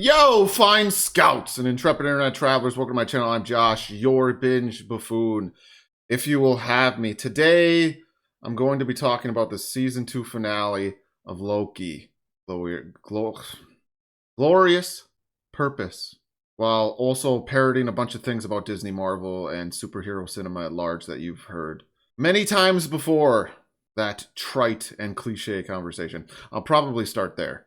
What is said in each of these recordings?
Yo, fine scouts and intrepid internet travelers, welcome to my channel. I'm Josh, your Binge Buffoon. If you will have me. Today, I'm going to be talking about the season 2 finale of Loki. Glorious Purpose. While also parroting a bunch of things about Disney, Marvel, and superhero cinema at large that you've heard many times before. That trite and cliche conversation. I'll probably start there.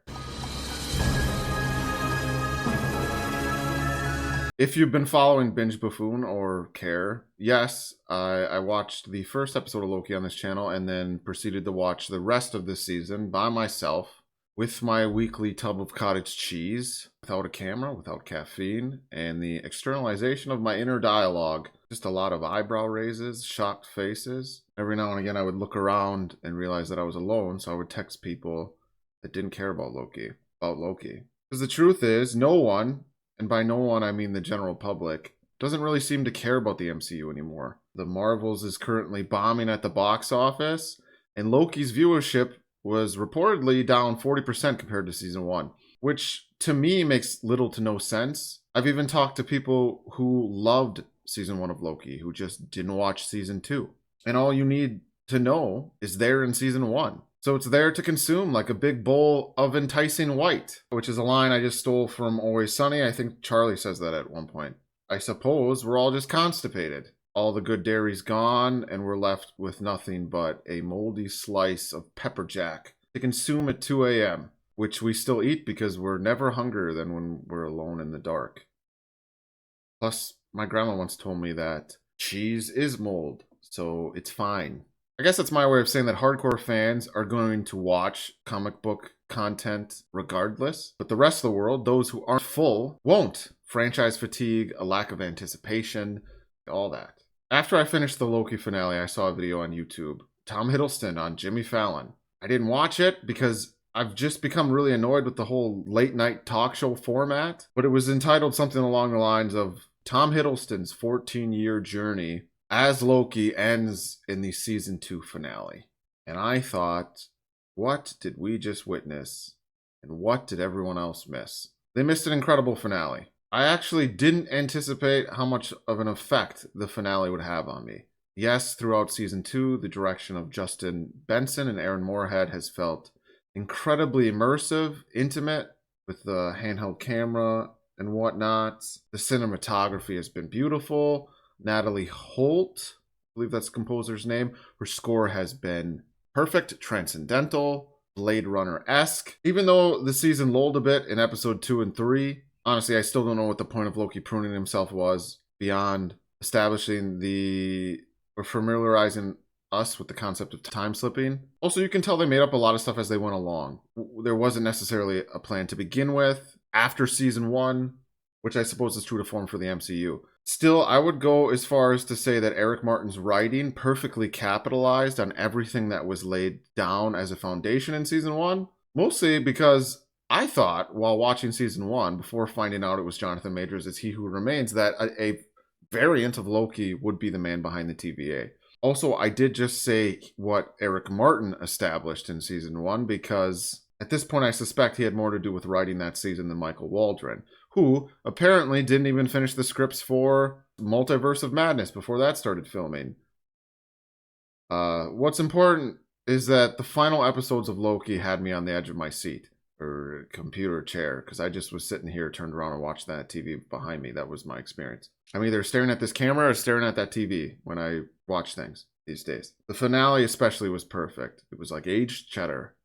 If you've been following Binge Buffoon or care, yes, I watched the first episode of Loki on this channel and then proceeded to watch the rest of this season by myself with my weekly tub of cottage cheese, without a camera, without caffeine, and the externalization of my inner dialogue. Just a lot of eyebrow raises, shocked faces. Every now and again I would look around and realize that I was alone, so I would text people that didn't care about Loki. Because the truth is, no one, and by no one I mean the general public, doesn't really seem to care about the MCU anymore. The Marvels is currently bombing at the box office, and Loki's viewership was reportedly down 40% compared to season 1, which to me makes little to no sense. I've even talked to people who loved season 1 of Loki, who just didn't watch season 2. And all you need to know is there in season 1. So it's there to consume like a big bowl of enticing white, which is a line I just stole from Always Sunny. I think Charlie says that at one point. I suppose we're all just constipated. All the good dairy's gone, and we're left with nothing but a moldy slice of pepper jack to consume at 2 a.m., which we still eat because we're never hungrier than when we're alone in the dark. Plus, my grandma once told me that cheese is mold, so it's fine. I guess that's my way of saying that hardcore fans are going to watch comic book content regardless, but the rest of the world, those who aren't full, won't. Franchise fatigue, a lack of anticipation, all that. After I finished the Loki finale, I saw a video on YouTube. Tom Hiddleston on Jimmy Fallon. I didn't watch it because I've just become really annoyed with the whole late night talk show format, but it was entitled something along the lines of Tom Hiddleston's 14-year journey as Loki ends in the season 2 finale. And I thought, what did we just witness? And what did everyone else miss? They missed an incredible finale. I actually didn't anticipate how much of an effect the finale would have on me. Yes, throughout season 2, the direction of Justin Benson and Aaron Moorhead has felt incredibly immersive, intimate, with the handheld camera and whatnot. The cinematography has been beautiful. Natalie Holt, I believe that's the composer's name, her score has been perfect, transcendental, Blade Runner-esque. Even though the season lulled a bit in episode 2 and 3, honestly, I still don't know what the point of Loki pruning himself was beyond establishing or familiarizing us with the concept of time slipping. Also, you can tell they made up a lot of stuff as they went along. There wasn't necessarily a plan to begin with after season 1, which I suppose is true to form for the MCU. Still, I would go as far as to say that Eric Martin's writing perfectly capitalized on everything that was laid down as a foundation in season 1, mostly because I thought, while watching season 1, before finding out it was Jonathan Majors as He Who Remains, that a variant of Loki would be the man behind the TVA. Also, I did just say what Eric Martin established in season 1, because at this point I suspect he had more to do with writing that season than Michael Waldron, who apparently didn't even finish the scripts for Multiverse of Madness before that started filming. What's important is that the final episodes of Loki had me on the edge of my seat, or computer chair, because I just was sitting here, turned around and watched that TV behind me. That was my experience. I'm either staring at this camera or staring at that TV when I watch things these days. The finale especially was perfect. It was like aged cheddar.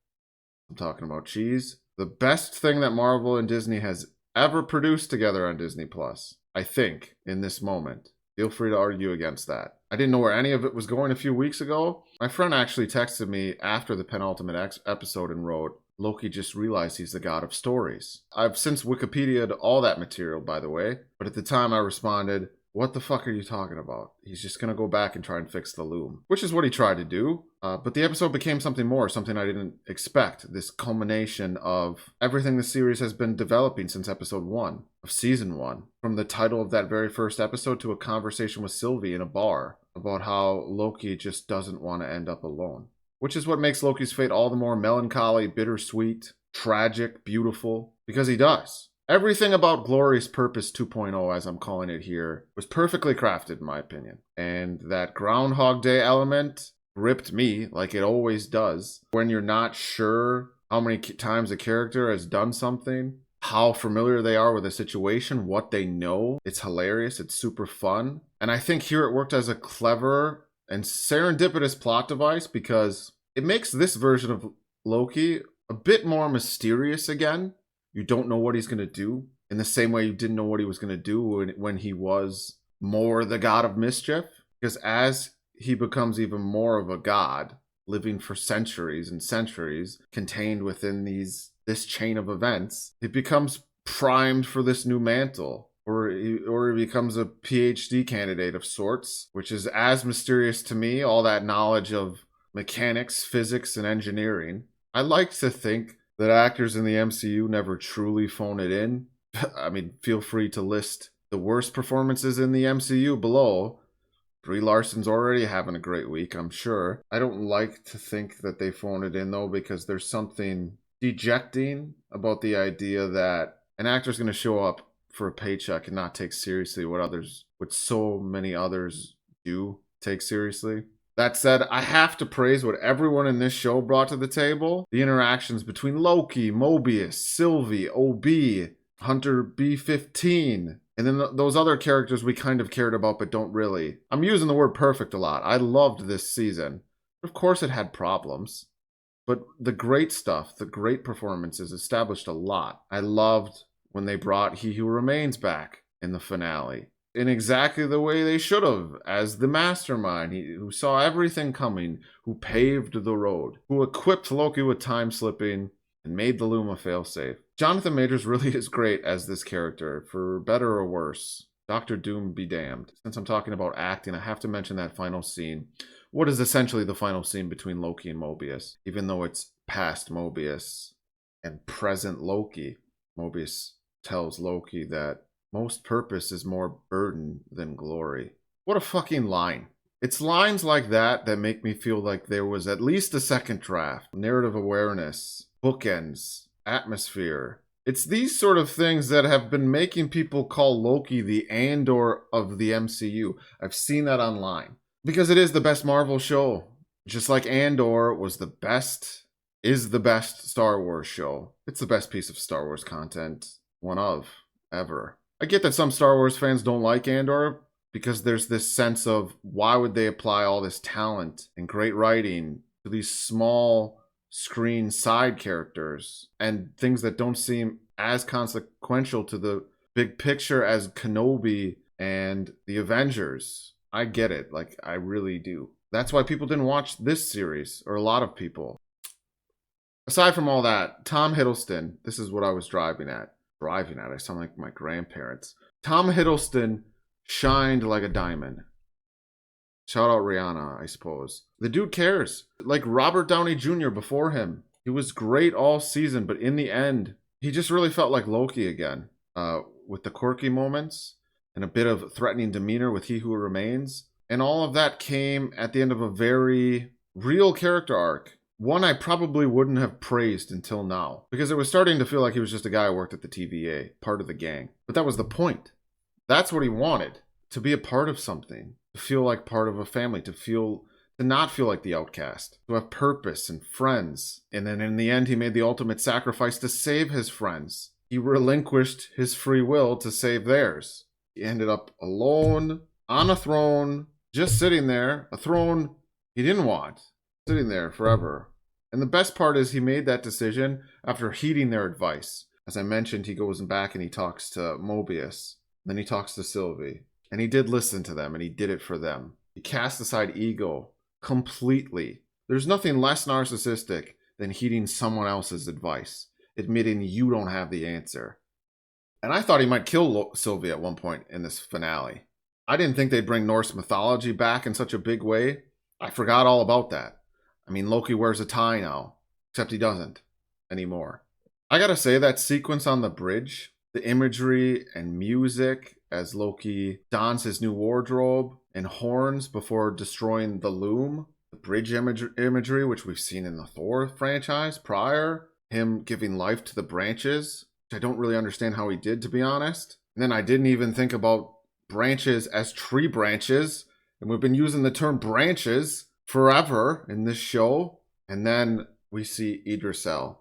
I'm talking about cheese. The best thing that Marvel and Disney has ever produced together on Disney Plus, I think, in this moment. Feel free to argue against that. I didn't know where any of it was going a few weeks ago. My friend actually texted me after the penultimate episode and wrote, Loki just realized he's the god of stories. I've since Wikipedia'd all that material, by the way, but at the time I responded, what the fuck are you talking about? He's just going to go back and try and fix the loom, which is what he tried to do. But the episode became something more, something I didn't expect. This culmination of everything the series has been developing since episode 1 of season 1. From the title of that very first episode to a conversation with Sylvie in a bar about how Loki just doesn't want to end up alone. Which is what makes Loki's fate all the more melancholy, bittersweet, tragic, beautiful, because he does. Everything about Glory's Purpose 2.0, as I'm calling it here, was perfectly crafted, in my opinion. And that Groundhog Day element gripped me like it always does. When you're not sure how many times a character has done something, how familiar they are with a situation, what they know, it's hilarious, it's super fun. And I think here it worked as a clever and serendipitous plot device because it makes this version of Loki a bit more mysterious again. You don't know what he's going to do in the same way you didn't know what he was going to do when he was more the god of mischief. Because as he becomes even more of a god, living for centuries and centuries, contained within this chain of events, it becomes primed for this new mantle. Or he becomes a PhD candidate of sorts, which is as mysterious to me, all that knowledge of mechanics, physics, and engineering. I like to think that actors in the MCU never truly phone it in. I mean, feel free to list the worst performances in the MCU below. Brie Larson's already having a great week, I'm sure. I don't like to think that they phone it in, though, because there's something dejecting about the idea that an actor's going to show up for a paycheck and not take seriously what so many others do take seriously. That said, I have to praise what everyone in this show brought to the table. The interactions between Loki, Mobius, Sylvie, OB, Hunter B-15, and then those other characters we kind of cared about but don't really. I'm using the word perfect a lot. I loved this season. Of course it had problems, but the great stuff, the great performances established a lot. I loved when they brought He Who Remains back in the finale. In exactly the way they should have, as the mastermind who saw everything coming, who paved the road, who equipped Loki with time slipping and made the loom a failsafe. Jonathan Majors really is great as this character, for better or worse. Dr. Doom be damned. Since I'm talking about acting, I have to mention that final scene. What is essentially the final scene between Loki and Mobius, even though it's past Mobius and present Loki. Mobius tells Loki that most purpose is more burden than glory. What a fucking line. It's lines like that that make me feel like there was at least a second draft. Narrative awareness, bookends, atmosphere. It's these sort of things that have been making people call Loki the Andor of the MCU. I've seen that online. Because it is the best Marvel show. Just like Andor is the best Star Wars show. It's the best piece of Star Wars content, one of, ever. I get that some Star Wars fans don't like Andor because there's this sense of why would they apply all this talent and great writing to these small screen side characters and things that don't seem as consequential to the big picture as Kenobi and the Avengers. I get it. Like, I really do. That's why people didn't watch this series, or a lot of people. Aside from all that, Tom Hiddleston, this is what I was driving at. I sound like my grandparents. Tom Hiddleston shined like a diamond. Shout out Rihanna, I suppose. The dude cares. Like Robert Downey Jr. before him. He was great all season, but in the end, he just really felt like Loki again. With the quirky moments and a bit of threatening demeanor with He Who Remains. And all of that came at the end of a very real character arc. One I probably wouldn't have praised until now, because it was starting to feel like he was just a guy who worked at the TVA, part of the gang. But that was the point. That's what he wanted, to be a part of something, to feel like part of a family, to not feel like the outcast, to have purpose and friends. And then in the end, he made the ultimate sacrifice to save his friends. He relinquished his free will to save theirs. He ended up alone, on a throne, just sitting there, a throne he didn't want. Sitting there forever. And the best part is he made that decision after heeding their advice. As I mentioned, he goes back and he talks to Mobius. Then he talks to Sylvie. And he did listen to them, and he did it for them. He cast aside ego completely. There's nothing less narcissistic than heeding someone else's advice, admitting you don't have the answer. And I thought he might kill Sylvie at one point in this finale. I didn't think they'd bring Norse mythology back in such a big way. I forgot all about that. I mean, Loki wears a tie now, except he doesn't anymore. I gotta say, that sequence on the bridge, the imagery and music as Loki dons his new wardrobe and horns before destroying the loom, the bridge imagery, which we've seen in the Thor franchise prior, him giving life to the branches, I don't really understand how he did, to be honest. And then I didn't even think about branches as tree branches. And we've been using the term branches forever in this show. And then we see Idrisel,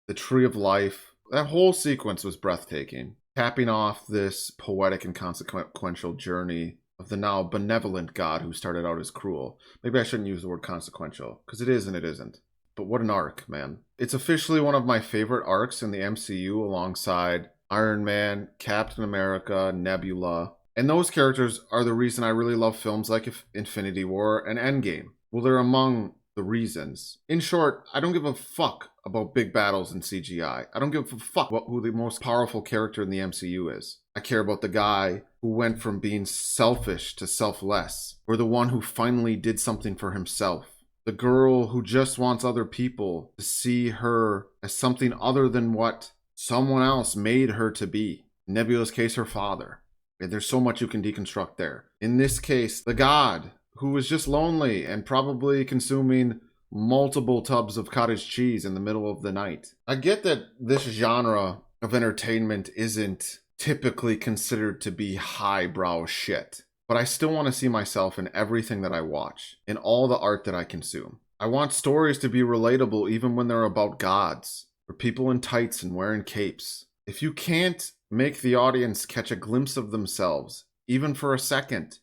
the tree of life. That whole sequence was breathtaking, capping off this poetic and consequential journey of the now benevolent god who started out as cruel. Maybe I shouldn't use the word consequential, because it is and it isn't. But what an arc, man. It's officially one of my favorite arcs in the MCU alongside Iron Man, Captain America, Nebula. And those characters are the reason I really love films like Infinity War and Endgame. Well, they're among the reasons. In short, I don't give a fuck about big battles and CGI. I don't give a fuck about who the most powerful character in the MCU is. I care about the guy who went from being selfish to selfless, or the one who finally did something for himself. The girl who just wants other people to see her as something other than what someone else made her to be. In Nebula's case, her father. And there's so much you can deconstruct there. In this case, the god who was just lonely and probably consuming multiple tubs of cottage cheese in the middle of the night. I get that this genre of entertainment isn't typically considered to be highbrow shit, but I still want to see myself in everything that I watch, in all the art that I consume. I want stories to be relatable even when they're about gods, or people in tights and wearing capes. If you can't make the audience catch a glimpse of themselves, even for a second,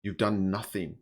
you've done nothing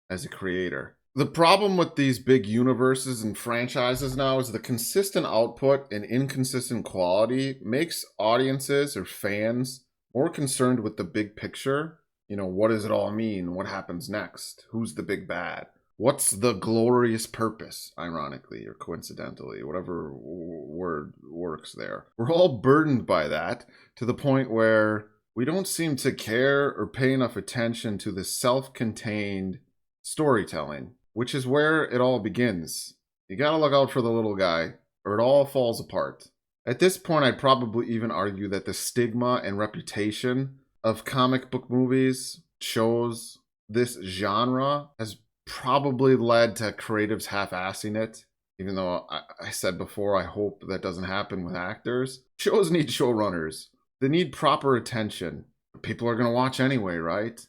as a creator. The problem with these big universes and franchises now is the consistent output and inconsistent quality makes audiences or fans more concerned with the big picture. You know, what does it all mean? What happens next? Who's the big bad? What's the glorious purpose, ironically or coincidentally, whatever word works there. We're all burdened by that to the point where we don't seem to care or pay enough attention to the self-contained storytelling, which is where it all begins. You gotta look out for the little guy, or it all falls apart. At this point, I'd probably even argue that the stigma and reputation of comic book movies, shows, this genre has probably led to creatives half-assing it. Even though I said before, I hope that doesn't happen with actors. Shows need showrunners. They need proper attention. People are gonna watch anyway, right?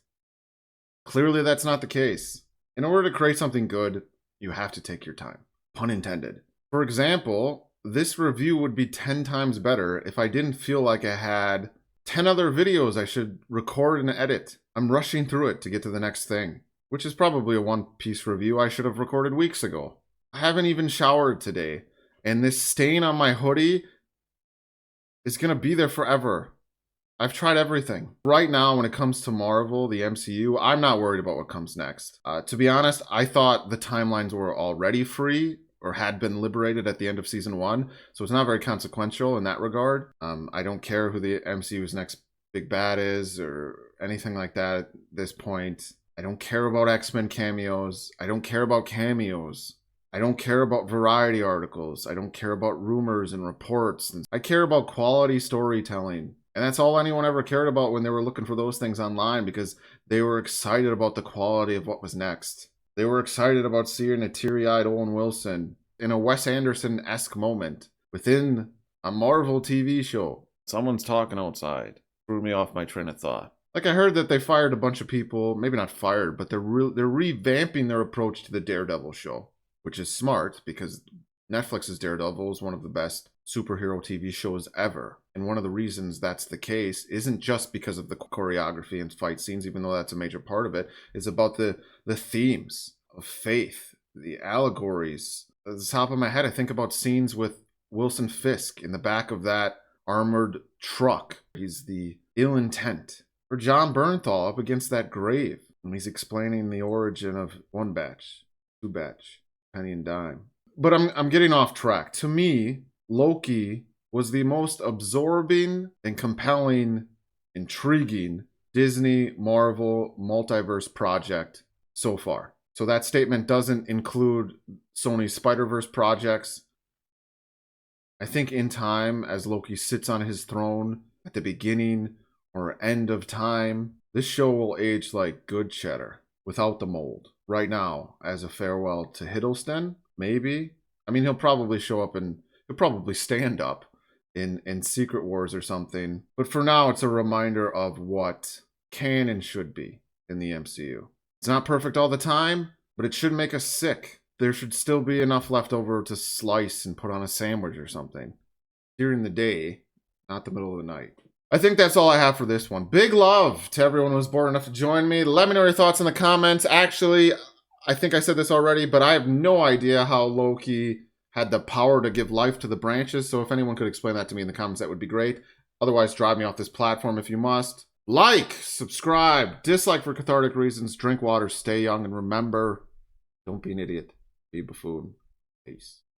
Clearly that's not the case. In order to create something good, you have to take your time. Pun intended. For example, this review would be 10 times better if I didn't feel like I had 10 other videos I should record and edit. I'm rushing through it to get to the next thing, which is probably a one-piece review I should have recorded weeks ago. I haven't even showered today, and this stain on my hoodie is gonna be there forever. I've tried everything. Right now, when it comes to Marvel, the MCU, I'm not worried about what comes next. To be honest, I thought the timelines were already free or had been liberated at the end of season 1, so it's not very consequential in that regard. I don't care who the MCU's next big bad is or anything like that at this point. I don't care about X-Men cameos. I don't care about cameos. I don't care about variety articles. I don't care about rumors and reports. I care about quality storytelling. And that's all anyone ever cared about when they were looking for those things online, because they were excited about the quality of what was next. They were excited about seeing a teary-eyed Owen Wilson in a Wes Anderson-esque moment within a Marvel TV show. Someone's talking outside. Threw me off my train of thought. Like, I heard that they fired a bunch of people. Maybe not fired, but they're revamping their approach to the Daredevil show, which is smart because Netflix's Daredevil is one of the best superhero TV shows ever. And one of the reasons that's the case isn't just because of the choreography and fight scenes, even though that's a major part of it. It's about the themes of faith, the allegories. At the top of my head, I think about scenes with Wilson Fisk in the back of that armored truck. He's the ill intent. Or John Bernthal up against that grave when he's explaining the origin of one batch, two batch, penny and dime. But I'm getting off track. To me, Loki was the most absorbing and compelling, intriguing Disney Marvel multiverse project so far. So that statement doesn't include Sony's Spider-Verse projects. I think in time, as Loki sits on his throne at the beginning or end of time, this show will age like good cheddar, without the mold. Right now, as a farewell to Hiddleston, maybe. I mean, he'll probably show up and he'll probably stand up in Secret Wars or something. But for now, it's a reminder of what can and should be in the MCU. It's not perfect all the time, but it shouldn't make us sick. There should still be enough left over to slice and put on a sandwich or something. During the day, not the middle of the night. I think that's all I have for this one. Big love to everyone who was bored enough to join me. Let me know your thoughts in the comments. Actually, I think I said this already, but I have no idea how Loki had the power to give life to the branches. So if anyone could explain that to me in the comments, that would be great. Otherwise, drive me off this platform if you must. Like, subscribe, dislike for cathartic reasons, drink water, stay young, and remember, don't be an idiot. Be a buffoon. Peace.